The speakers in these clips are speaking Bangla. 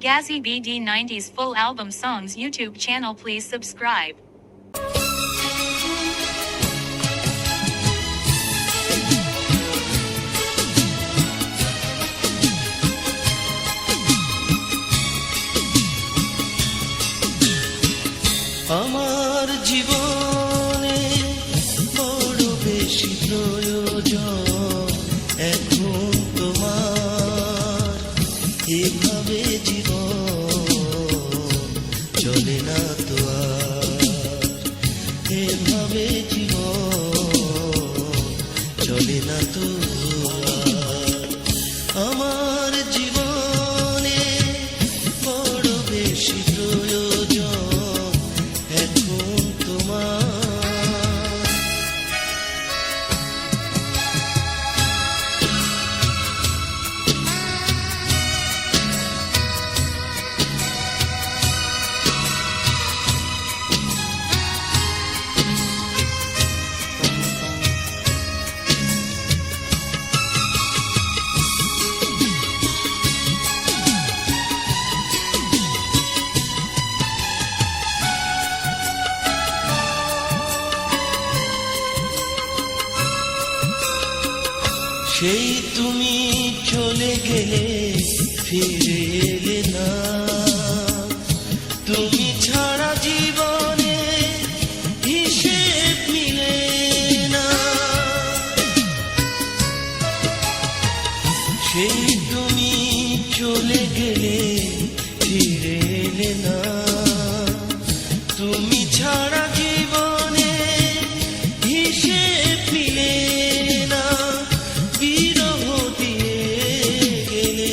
Gazzy BD90's full album songs YouTube channel. Please subscribe. আমার জীবনে বড় বেশি প্রয়োজন এখন তোমার, এভাবে জীবন চলে না তো আর, এভাবে জীবন চলে না তো আর। আমার জীবনে বড় বেশি প্রয়োজন এখন তোমার। সেই তুমি চলে গেলে ফিরে এলে না, তুমি ছাড়া জীবনে হিসেব মিলে না। সেই তুমি চলে গেলে ফিরে এলে না, তুমি ছাড়া জীবনে হিসেব মিলে না। বিরহ দিয়ে গেলে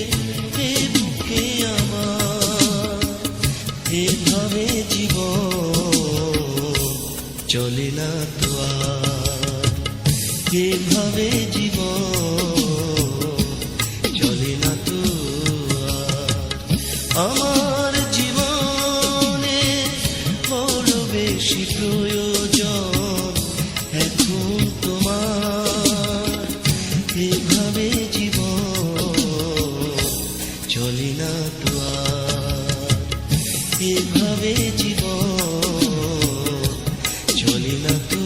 এ বুকে আমার, এভাবে জীবন চলে না তো আর, এভাবে জীবন চলে না তো আর। আমার জীবনে বড় বেশি প্রয়োজন এখন তোমার, এভাবে জীবন চলে না তো আর, এভাবে জীবন চলে না তো আর।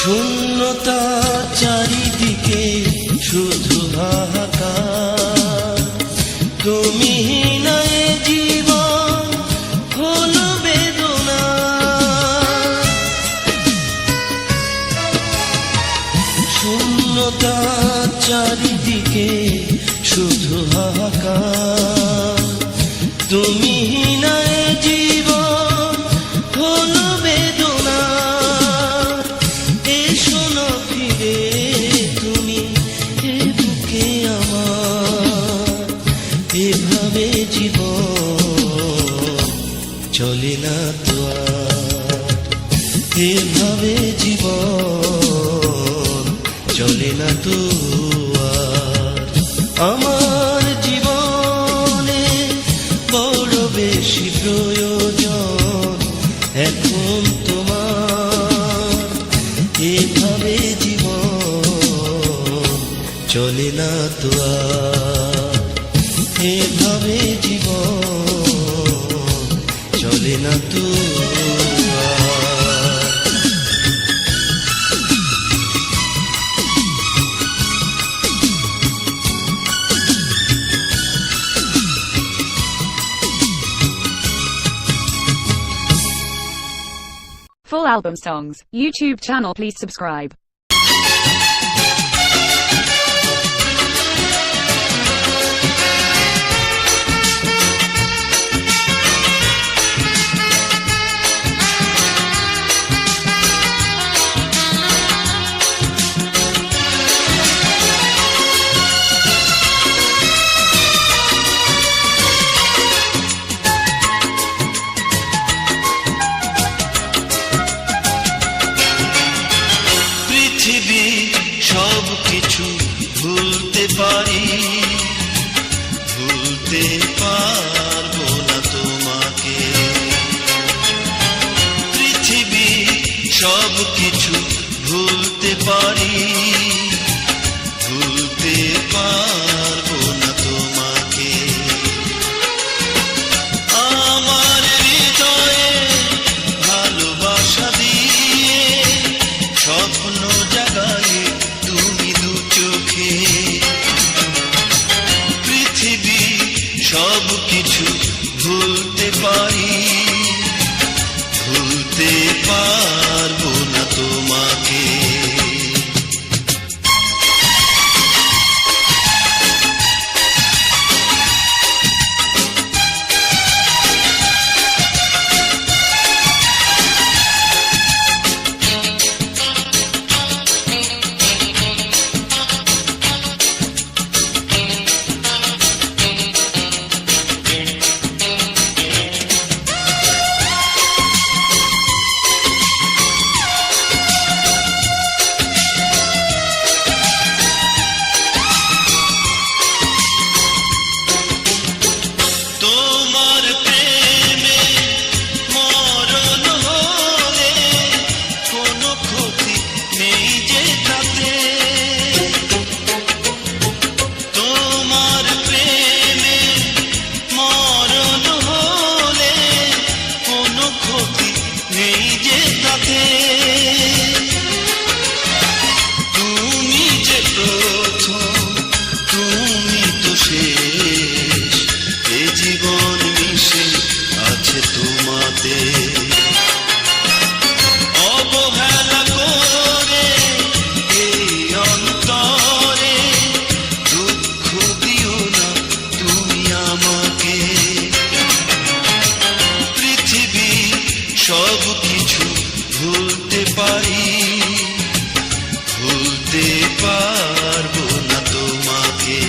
শূন্যতা চারিদিকে শুধু হাহাকার, তুমি নাই জীবন হলো বেদনা। শূন্যতা চারিদিকে শুধু হাহাকার, তুমি নাই জীবন হলো বেদনা। এসো না ফিরে তুমি এ বুকে আমার, এভাবে জীবন চলে না তো আর, এভাবে জীবন চলে না তো আর। আমার জীবনে বড় বেশি প্রয়োজন এখন তোমার, এভাবে জীবন চলে না তো আর, এভাবে জীবন চলে না তো আর। Full album songs, YouTube channel. Please subscribe. কিছু ভুলতে পারি, ভুলতে পারবো না তোমাকে। আমার হৃদয়ে ভালোবাসা দিয়ে স্বপ্ন জাগালে তুমি দু চোখে। পৃথিবী সব কিছু ভুলতে পারি, ভুলতে পারবো না তোমাকে। তোমার প্রেমে মরণ হলে কোনো ক্ষতি নেই যে তাতে। তোমার প্রেমে মরণ হলে কোনো ক্ষতি নেই যে তাতে। তুমি যে প্রথম, তুমি তো শেষ, এ জীবন মিশে আছে তোমাতে। অবহেলা করে এই অন্তরে দুঃখ দিও না তুমি আমাকে। পৃথিবী সব কিছু ভুলতে পারি, ভুলতে পারবো না তোমাকে।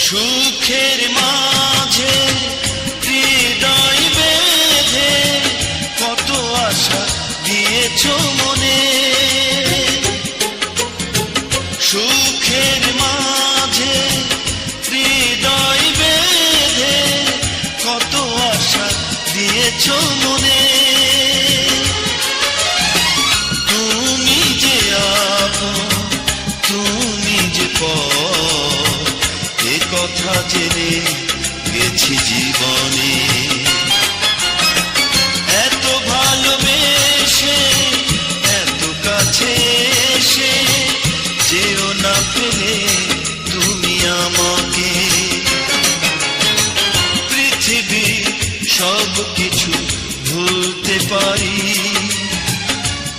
সুখের মাঝে হৃদয় বেঁধে কত আশা দিয়েছ মনে। সুখের মাঝে হৃদয় বেঁধে কত আশা দিয়েছ মনে। তুমি যে আপন, তুমি যে পর, এ কথা জেনে গেছি জীবনে। এত ভালোবেসে এত কাছে এসে যেও না পেলে তুমি আমাকে। পৃথিবী সব কিছু ভুলতে পারি,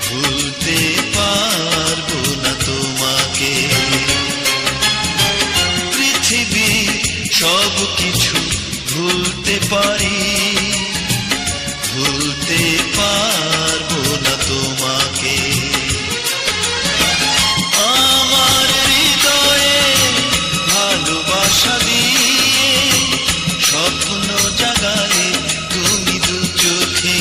ভুলতে পারবো না তোমাকে। পৃথিবী সব কিছু ভুলতে পারি, ভুলতে পারবো না তোমাকে। আমার হৃদয়ে ভালোবাসা দিয়ে স্বপ্ন জাগালে তুমি দু চোখে।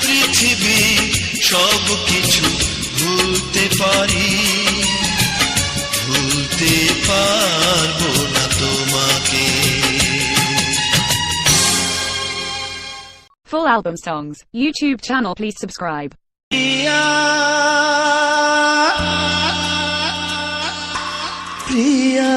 পৃথিবী সব কিছু ভুলতে পারি, ভুলতে পারবো না তোমাকে। Full album songs, YouTube channel please subscribe. প্রিয়া, প্রিয়া,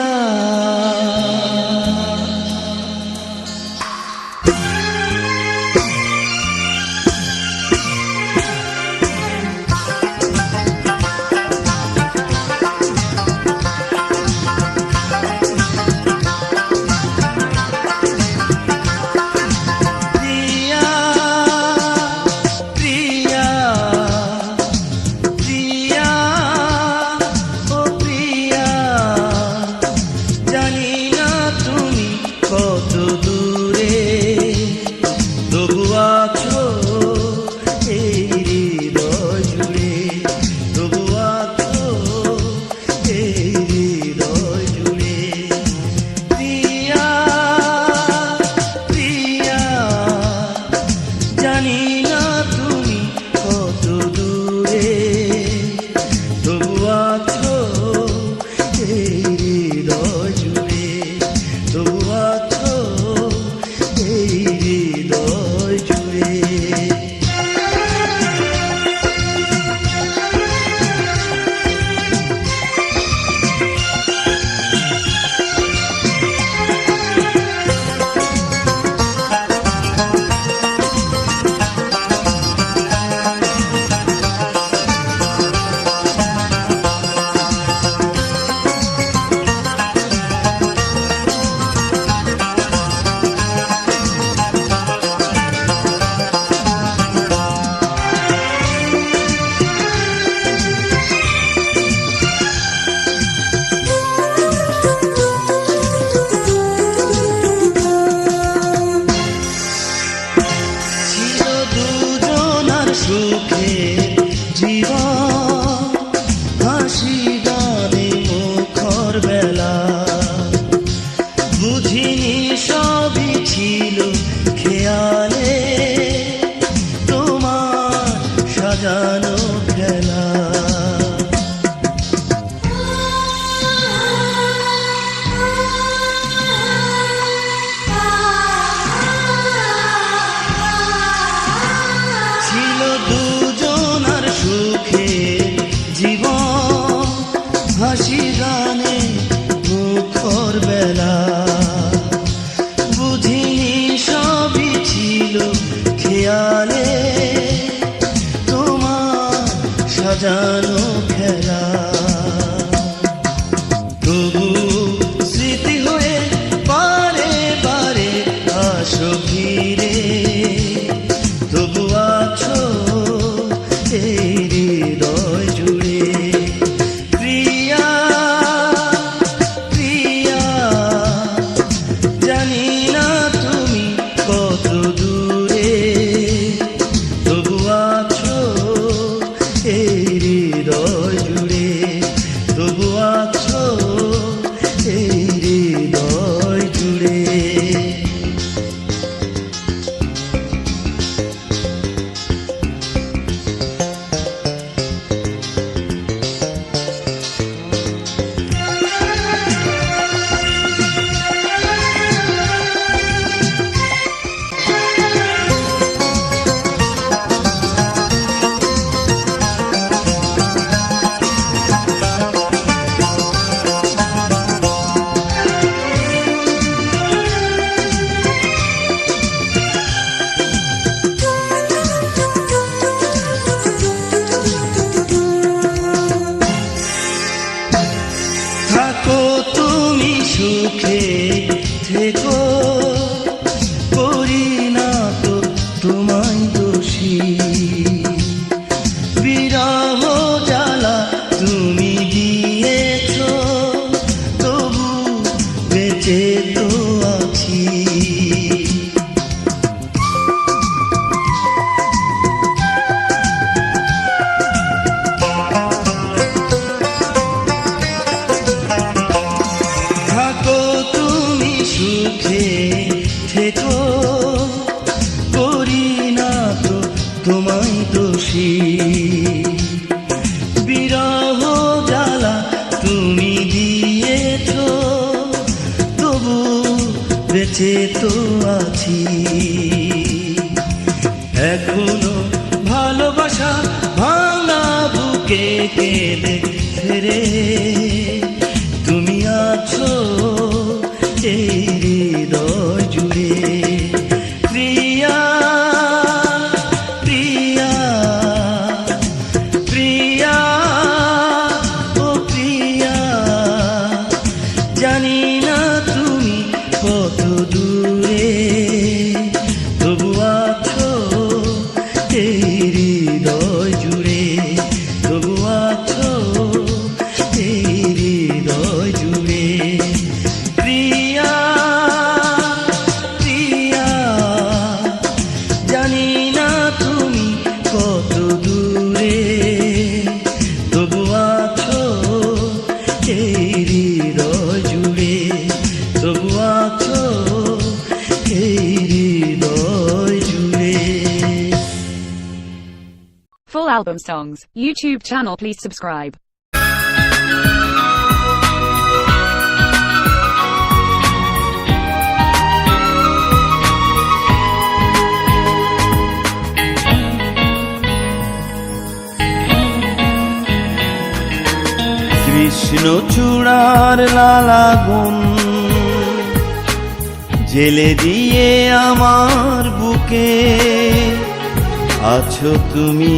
জানি জানি না তুমি কত দূরে, তবু আছো এই হৃদয় জুড়ে, তবু আছো এই হৃদয় জুড়ে। সুখে জীবন হাসি গানে মুখর বেলা, বুঝিনি সবই ছিল খেয়ালে তোমার সাজানো খেলা। দুজনার সুখে জীবন হাসি গানে মুখর বেলা, বুঝিনি সবই ছিল খেয়ালে তোমার সাজানো খেলা। তবু স্মৃতি হয়ে বারে বারে আসো ফিরে, তবু আছো এই হৃদয় জুড়ে। প্রিয়া প্রিয়া জানি না তুমি কত দূরে, তবু আছো এই হৃদয় জুড়ে, তবু আছো এই হৃদয় জুড়ে। থাকো তুমি সুখে থেকো, করি না তো তোমায় দোষী। বিরহ জ্বালা তুমি দিয়েছ, তবু বেঁচে তো আছি। সুখে থেকো, করি না তো তোমায় দোষী। বিরহ জ্বালা তুমি দিয়েছ, তবু বেঁচে তো আছি। এখনো ভালোবাসা ভাঙা বুকে কেঁদে ফেরে, তুমি আছো এই হৃদয় জুড়ে। প্রিয়া প্রিয়া প্রিয়া ও প্রিয়া জানি না তুমি কত দূরে, তবু আছো এই হৃদয় জুড়ে, তবু আছো এই হৃদয় জুড়ে। প্রিয়া প্রিয়া জানি না তুমি কত দূরে, তবু আছো এই হৃদয় জুড়ে, তবু আছো এই হৃদয় জুড়ে। album songs, YouTube channel, please subscribe. কৃষ্ণচূড়ার লাল আগুন জেলে দিয়ে আমার বুকে আছো তুমি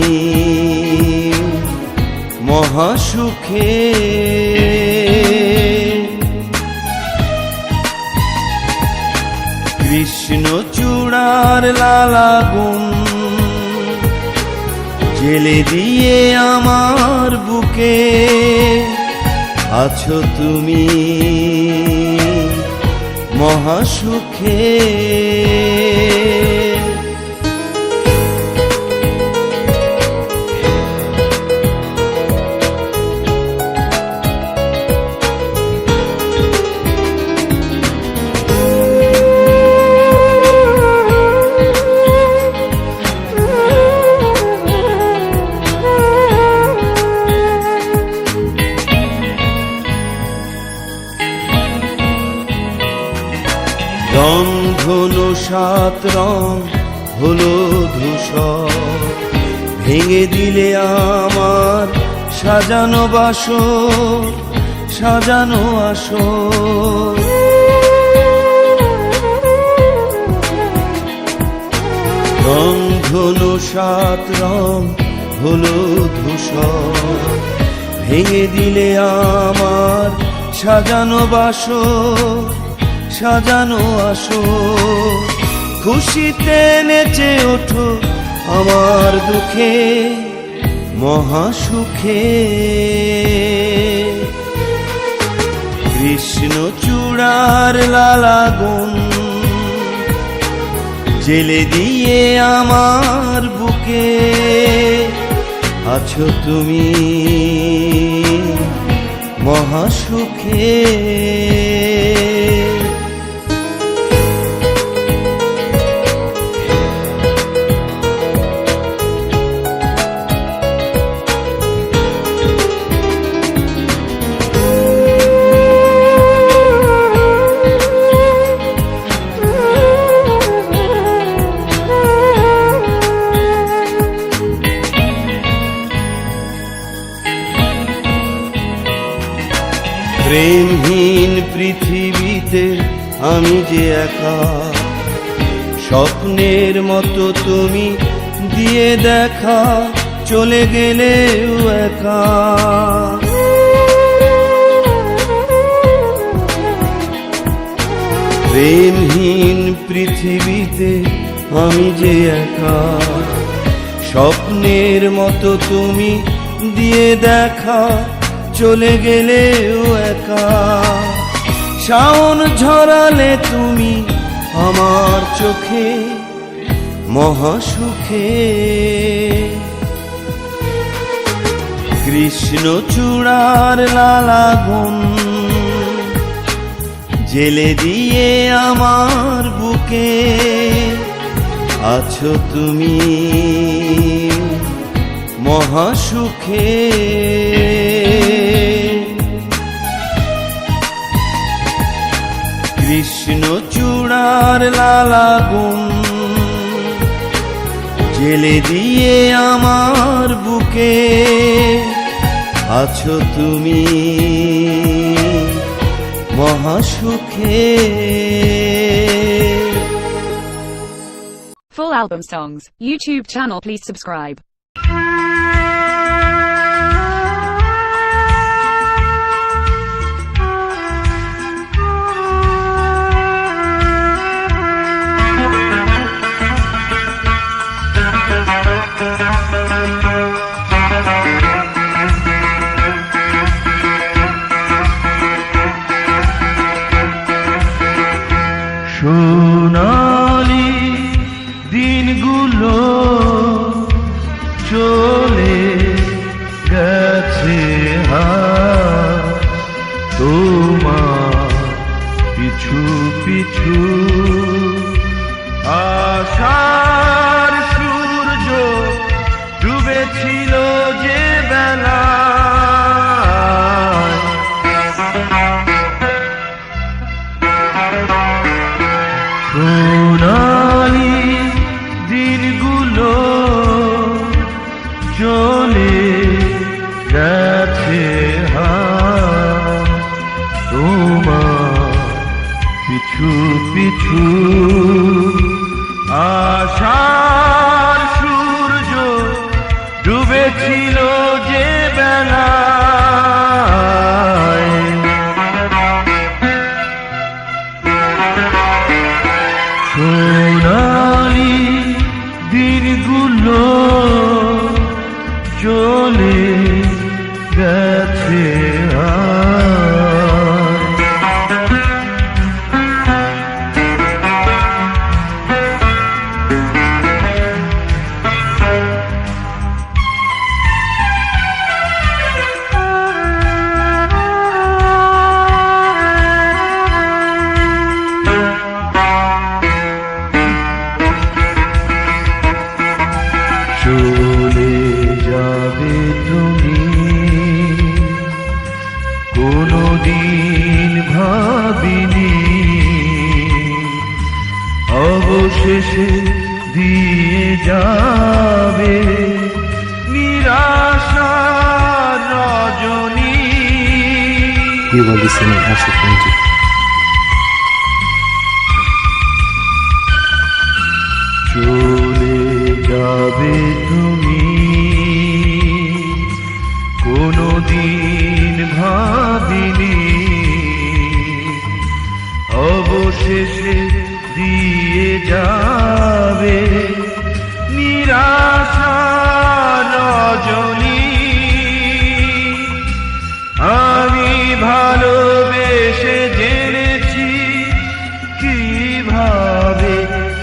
মহাসুখে। কৃষ্ণচূড়ার লাল আগুন জেলে দিয়ে আমার বুকে আছো তুমি মহাসুখে। রংধনু সাত রং হলো ধূসর, ভেঙে দিলে আমার সাজানো বাসর, সাজানো আসর। রংধনু সাত রং হলো ধূসর, ভেঙে দিলে আমার সাজানো বাসর, সাজানো আসো। খুশিতে নেচে ওঠো আমার দুঃখে মহাসুখে। কৃষ্ণচূড়ার লাল আগুন জেলে দিয়ে আমার বুকে আছো তুমি মহাসুখে। প্রেমহীন পৃথিবীতে আমি যে একা, স্বপ্নের মতো তুমি দিয়ে দেখা চলে গেলেও একা। প্রেমহীন পৃথিবীতে আমি যে একা, স্বপ্নের মতো তুমি দিয়ে দেখা চলে গেলেও একা। শাওন ঝরালে তুমি আমার চোখে মহাসুখে। কৃষ্ণচূড়ার লাল আগুন জেলে দিয়ে আমার বুকে আছো তুমি মহাসুখে। কৃষ্ণচূড়ার লাল আগুন জেলে দিয়ে আমার বুকে আছো তুমি মহাসুখে। Full album songs, YouTube channel, please subscribe. সোনালি দিনগুলো দিনগুলো চলে গেছে চলে যাবে তুমি, কোনদিন ভাবিনি অবশেষে দিয়ে যাবে নিরাশার রজনী। You are listening Ashok Music. চলে যাবে তুমি, কোনদিন ভাবিনি অবশেষে দিয়ে যাবে নিরাশার রজনী। আমি ভালোবেসে জেনেছি কিভাবে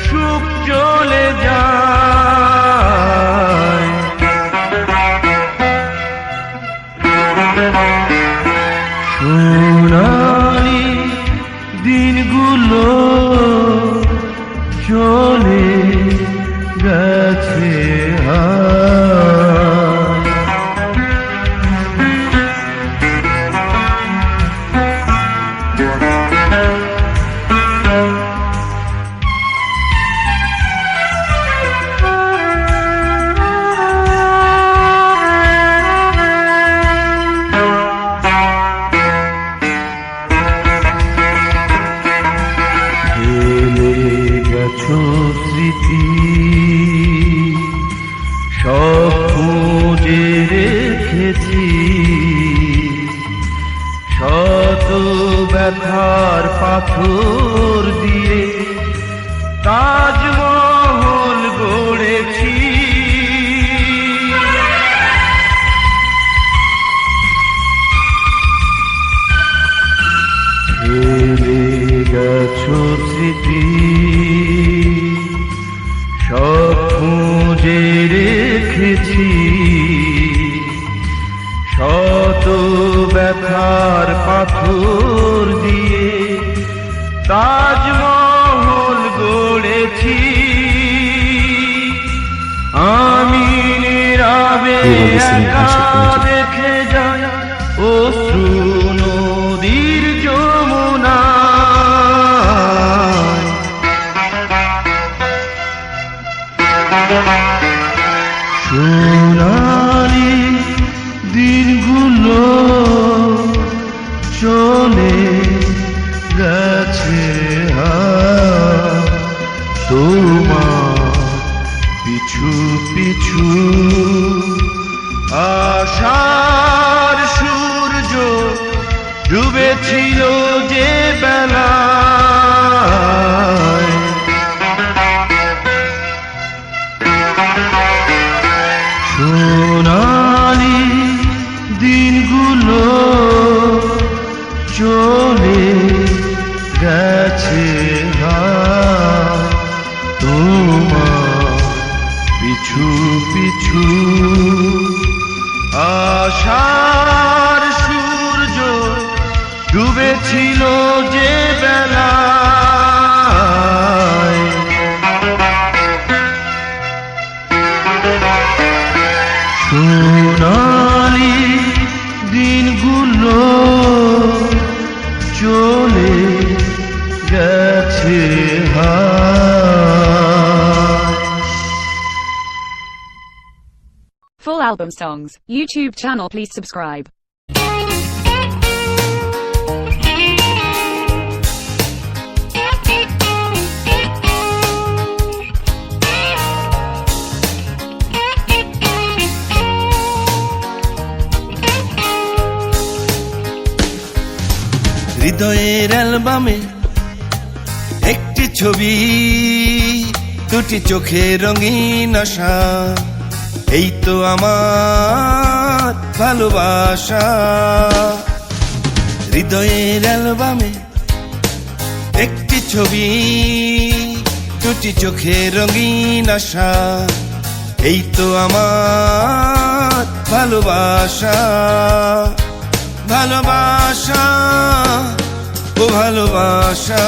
সুখ চলে যায়। সোনালি দিনগুলো চলে গেছে স্মৃতি সব খুঁজে রেখেছি, শত ব্যথার পাথর দিয়ে তাজমহল গড়েছি। ফেলে গেছো স্মৃতি সব খুঁজে রেখেছি, শত ব্যথার পাথর দিয়ে তাজমহল গড়েছি। আমি নীরবে একা দেখে যাই অশ্রু নদীর যমুনা। সোনালি দিনগুলো চলে গেছে তোমার পিছু পিছু। আশার সূর্য ডুবেছিল যে বেলায়, সোনালি দিনগুলো চলে গেছে তোমার পিছু পিছু। আশার সূর্য ডুবেছিল যে বেলায়, সোনালি দিনগুলো চলে গেছে Full album songs, YouTube channel please subscribe. হৃদয়ের অ্যালবামে একটি ছবি দুটি চোখে রঙিন আশা, এই তো আমার ভালোবাসা। হৃদয়ের অ্যালবামে একটি ছবি, দুটি চোখে রঙিন আশা, এই তো আমার ভালোবাসা। ভালোবাসা, ও ভালোবাসা।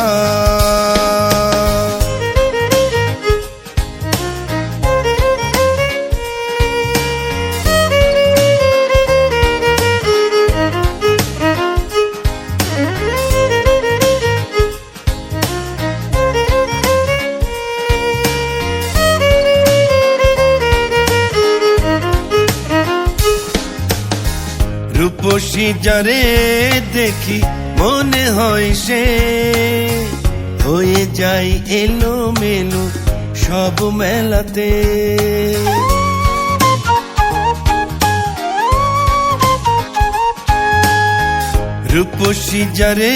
রূপসী যারে দেখি মনে হয় সে হয়ে যায় এলোমেলো সব মেলাতে। রূপসী যারে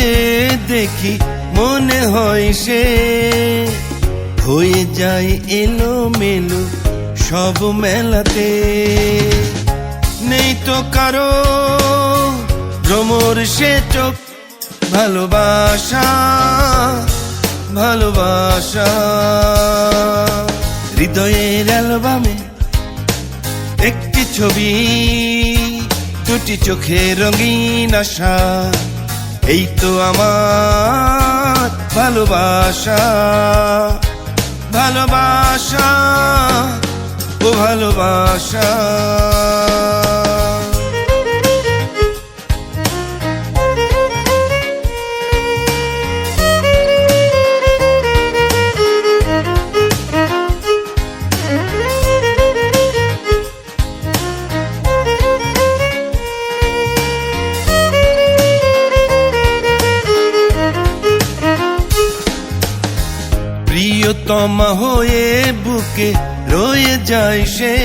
দেখি মনে হয় সে হয়ে যায় এলোমেলো সব মেলাতে। নেই তো কারো ভ্রমর সে চোখ, ভালোবাসা ভালোবাসা। হৃদয়ের অ্যালবামে একটি ছবি, দুটি চোখে রঙিন আশা, এই তো আমার ভালোবাসা। ভালোবাসা, ও ভালোবাসা। প্রিয়তমা হয়ে বুকে রয়ে যায় সে,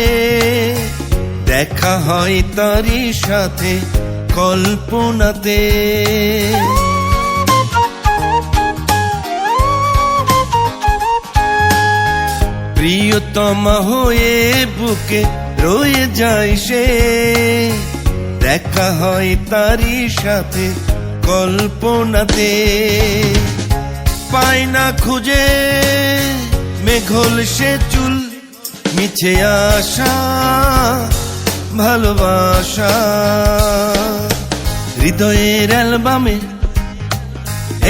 দেখা হয় তারই সাথে কল্পনাতে। প্রিয়তমা হয়ে বুকে রয়ে যায় সে, দেখা হয় তারই সাথে কল্পনাতে। পায় না খুঁজে মেঘল সে চুল, মিছে আশা ভালোবাসা। হৃদয়ের অ্যালবামে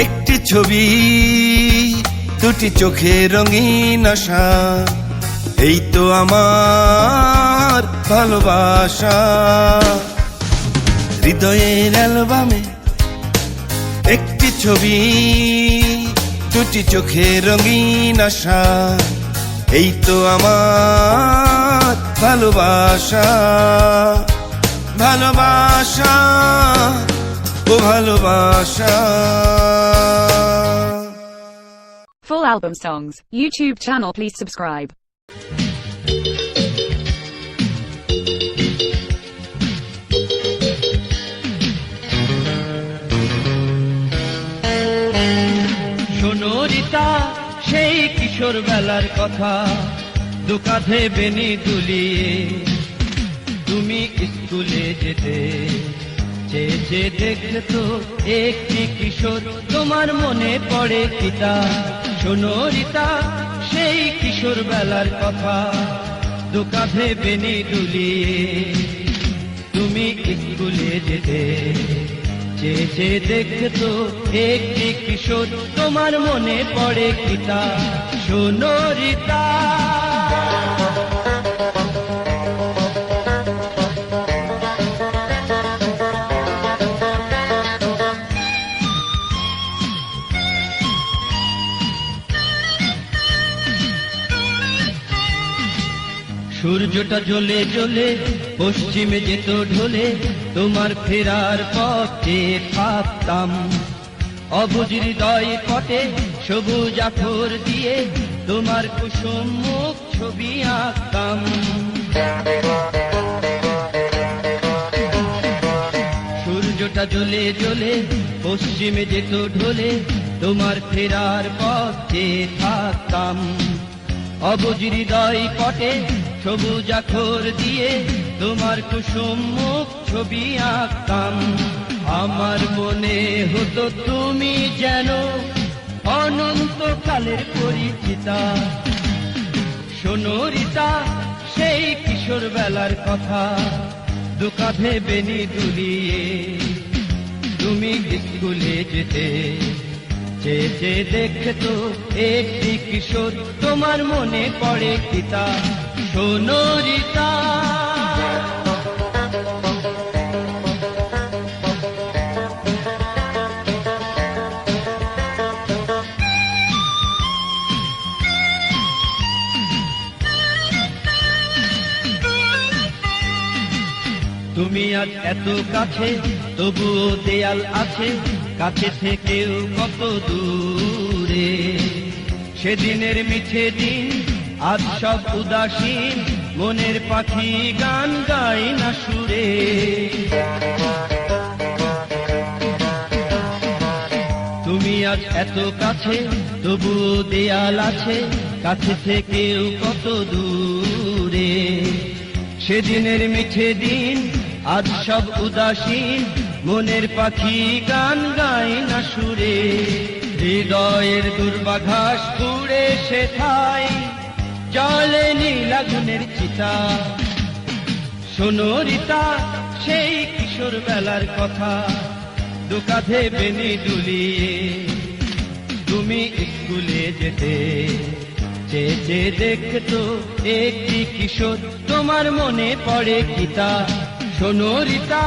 একটি ছবি, দুটি চোখে রঙিন আশা, এই তো আমার ভালোবাসা। হৃদয়ের অ্যালবামে একটি ছবি, দুটি চোখে রঙিন আশা, এই তো আমার ভালোবাসা। ভালোবাসা, ও ভালোবাসা। Full album songs, YouTube channel please subscribe. সোনরিতা সেই কিশোর বেলার কথা, দু কাঁধে বেনি দুলিয়ে তুমি স্কুলে যেতে চেয়ে চেয়ে দেখলে তো একটি কিশোর, তোমার মনে পড়ে কিতা? সোনরিতা সেই কিশোর বেলার কথা, দু কাঁধে বেনি দুলিয়ে তুমি স্কুলে যেতে চেয়ে চেয়ে দেখলে তো একটি কিশোর, তোমার মনে পড়ে কিতা? সোনরিতা সূর্যটা জ্বলে জ্বলে পশ্চিমে যেত ঢলে, তোমার ফেরার পথে থাকতাম অবুঝ হৃদয় পটে সবুজ আখর দিয়ে তোমার কুসুম মুখ ছবি আঁকতাম। সূর্যটা জ্বলে জ্বলে পশ্চিমে যেত ঢলে, তোমার ফেরার পথে থাকতাম অবুঝ হৃদয় পটে সবুজ আখর দিয়ে তোমার কুসুম মুখ ছবি আঁকতাম। আমার মনে হতো তুমি যেন অনন্তকালের পরিচিতা। শোনো রিতা, সেই কিশোর বেলার কথা, দু কাঁধে বেনি দুলিয়ে তুমি স্কুলে যেতে। চেয়ে চেয়ে দেখতো একটি কিশোর, তোমার মনে পড়ে কি তা? শোনো রিতা, তুমি আজ এত কাছে, তবুও দেয়াল আছে কাছে থেকেও কত দূরে। সেদিনের মিছে দিন আজ সব উদাসীন, মনের পাখি গান গায় না সুরে। তুমি আজ এত কাছে, তবুও দেয়াল আছে কাছে থেকেও কত দূরে। সেদিনের মিছে দিন আজ সব উদাসীন, মনের পাখি গান গায় না সুরে। হৃদয়ের দুর্বাঘাস পুড়ে সেথায় জলে নীল আগুনের চিতা। শোনো রিতা, সেই কিশোর বেলার কথা, দু কাঁধে বেনি দুলিয়ে তুমি স্কুলে যেতে। চেয়ে চেয়ে দেখতো একটি কিশোর, তোমার মনে পড়ে কি তা? শোনো রিতা,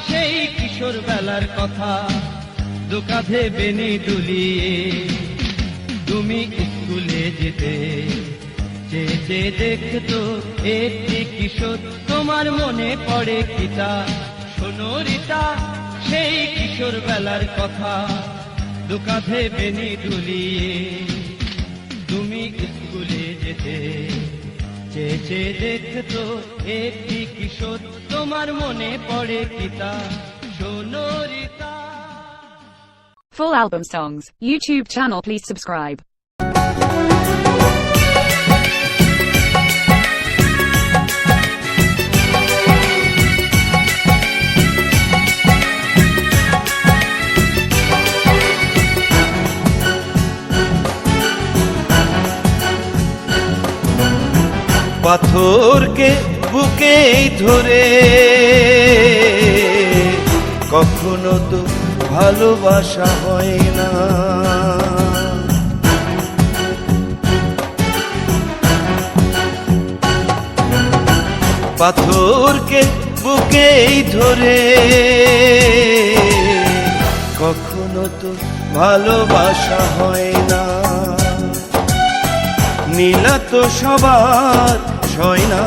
সেই কিশোর বেলার কথা, দু কাঁধে বেনি দুলিয়ে তুমি স্কুলে যেতে। চেয়ে চেয়ে দেখতো একটি কিশোর, তোমার মনে পড়ে কি তা? শোনো রিতা, সেই কিশোর বেলার কথা, দু কাঁধে বেনি দুলিয়ে তুমি স্কুলে যেতে। চেয়ে চেয়ে দেখতো একটি কিশোর, তোমার মনে পড়ে কি তা? শোনো Rita. Full album songs, YouTube channel please subscribe. পাথরকে বুকেই ধরে কখনো তো ভালোবাসা হয় না। পাথরকে বুকেই ধরে কখনো তো ভালোবাসা হয় না। নীলা তো সবার সয় না,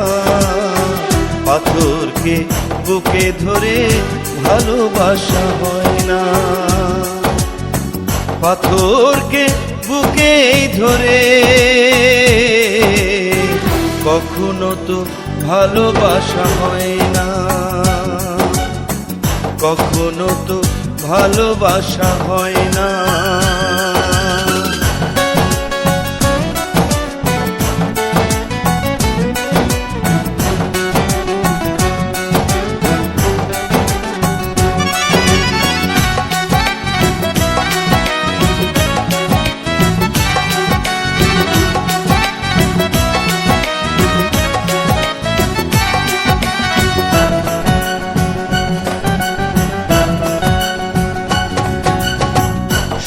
পাথরকে বুকে ধরে ভালোবাসা হয় না। পাথরকে বুকেই ধরে কখনো তো ভালোবাসা হয় না। কখনো তো ভালোবাসা হয় না।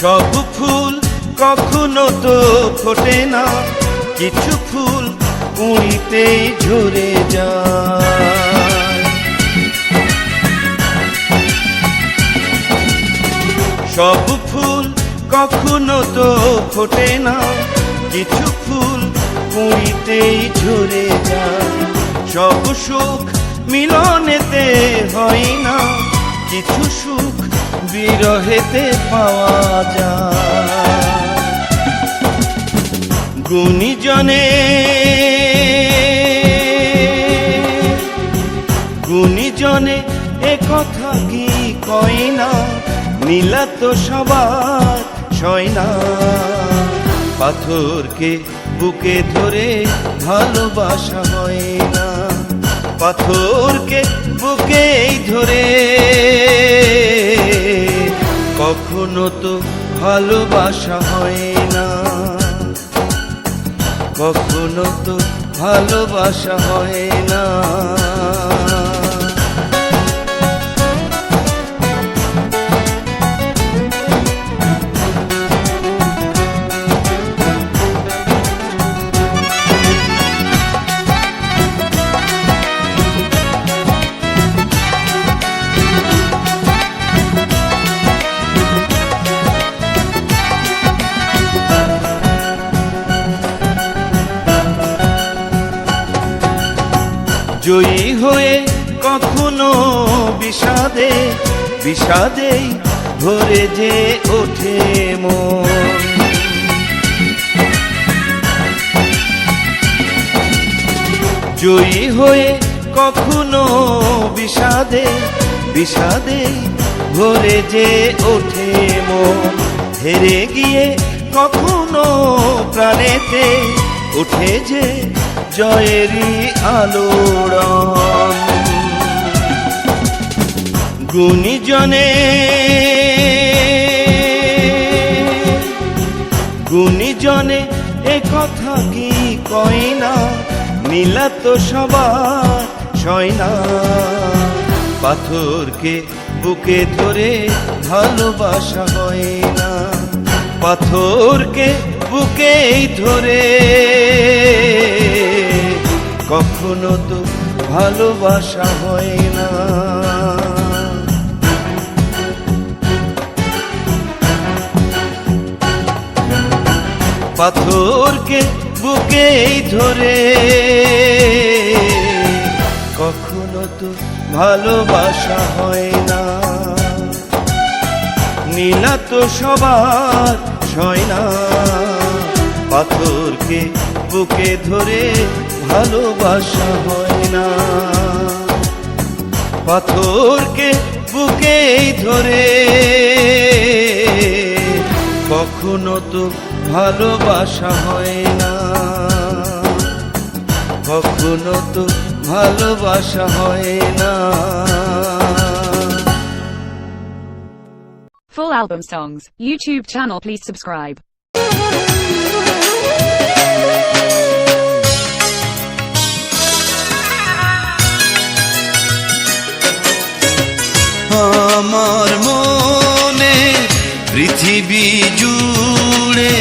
সব ফুল কখনো তো ফোটে না, কিছু ফুল কুঁড়িতেই ঝরে যায়। সব ফুল কখনো তো ফোটে না, কিছু ফুল কুঁড়িতেই ঝরে যায়। সব সুখ মিলনেতে হয় না, কিছু সুখ বিরহেতে পাওয়া যায়। গুণীজনে এ কথা কি কয় না, নীলা তো সবার সয় না। পাথরকে বুকে ধরে ভালোবাসা হয় না, পাথরকে বুকেই ধরে কখনো তো ভালোবাসা হয় না, কখনো তো ভালোবাসা হয় না। জয়ী হয়ে কখনো বিষাদে বিষাদেই ভরে যে ওঠে মন, জয়ী হয়ে কখনো বিষাদে বিষাদেই ভরে যে ওঠে মন, হেরে গিয়ে কখনো প্রাণেতে ওঠে যে জয়েরই আলোড়ন। গুণীজনে গুণীজনে এ কথা কি কয় না, মিলা তো সবার সয় না, পাথরকে বুকে ধরে ভালোবাসা হয় না, পাথরকে বুকেই ধরে কখনো তো ভালোবাসা হয় না। পাথরকে বুকেই ধরে কখনো তো ভালোবাসা হয় না, নীলা তো সবার সয় না, পাথরকে বুকে ধরে ভালোবাসা হয় না, পাথরকে বুকেই ধরে কখনো তো ভালোবাসা হয় না, কখনো তো ভালোবাসা হয় না। Full album songs, YouTube channel, please subscribe. আমার মনে পৃথিবী জুড়ে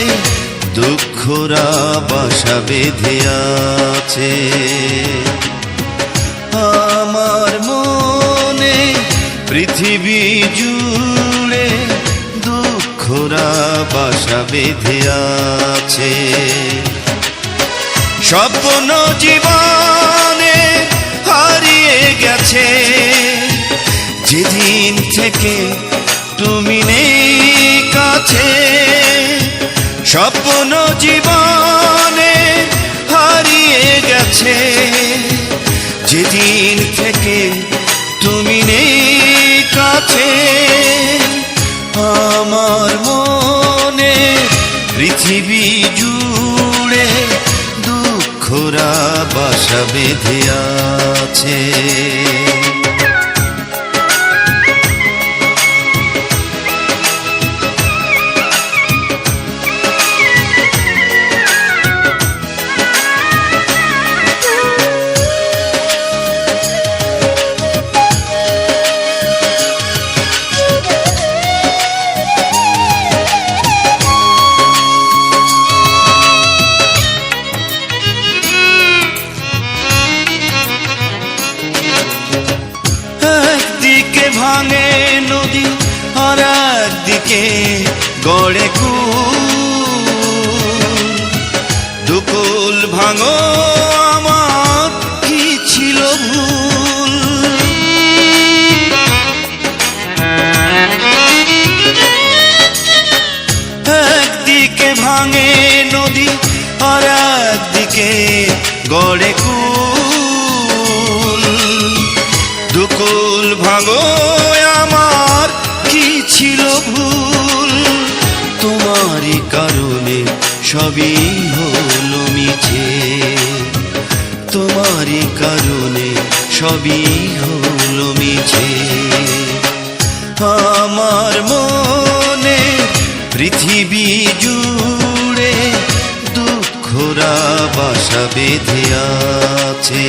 দুঃখরা বাসা বেঁধে আছে, আমার মনে পৃথিবী জুড়ে দুঃখরা বাসা বেঁধে আছে, স্বপ্ন জীবনে হারিয়ে গেছে, যেদিন থেকে তুমি নেই কাছে, স্বপ্ন জীবনে হারিয়ে গেছে, যেদিন থেকে তুমি নেই কাছে, আমার মনে পৃথিবী জুড়ে দুঃখরা বাসা বেঁধে আছে। ভাঙে নদী আর একদিকে গড়ে কুল, দুকুল ভাঙো আমার কি ছিল ভুল, একদিকে ভাঙে নদী আর একদিকে গড়ে কুল, দুকুল ভাঙো আমার কি ছিল ভুল, তোমারই কারণে সবই হলো কারণে সবই হলো মিছে। আমার মনে পৃথিবী জুড়ে দুঃখরা বাসা বেঁধে আছে।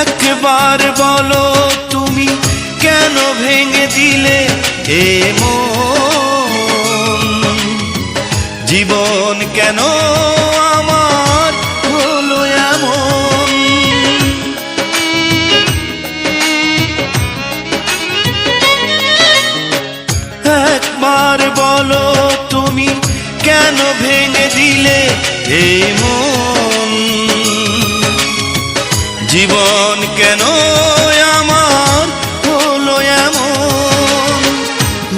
একবার বলো তুমি কেন ভেঙে দিলে এ মন, জীবন কেন আমার হলো এমন। একবার বলো তুমি কেন ভেঙে দিলে এ মন, জীবন কেন আমার হলো এমন।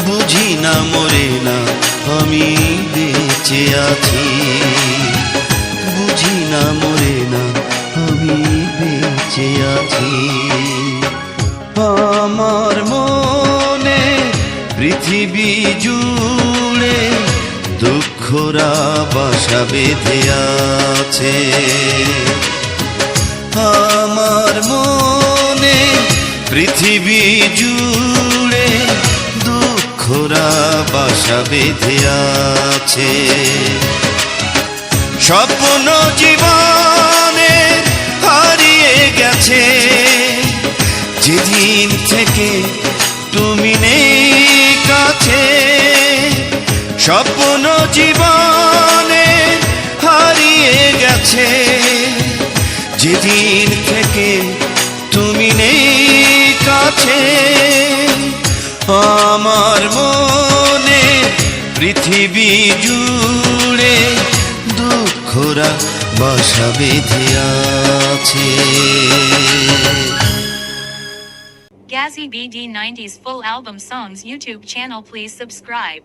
বুঝি না মরে না আমি বেঁচে আছি, বুঝি না মরে না আমি বেঁচে আছি। আমার মনে পৃথিবী জুড়ে দুঃখরা বাসা বেঁধে আছে। আমার মনে পৃথিবী জুড়ে দুঃখরা বাসা বেঁধে আছে। স্বপ্ন জীবনে হারিয়ে গেছে যেদিন থেকে তুমি নেই কাছে। স্বপ্ন জীবনে হারিয়ে গেছে যেদিন থেকে তুমি নেই কাছে। আমার মনে পৃথিবী জুড়ে দুঃখরা বাসা বেঁধে আছে। Gazzy BD 90s full album songs YouTube channel, please subscribe.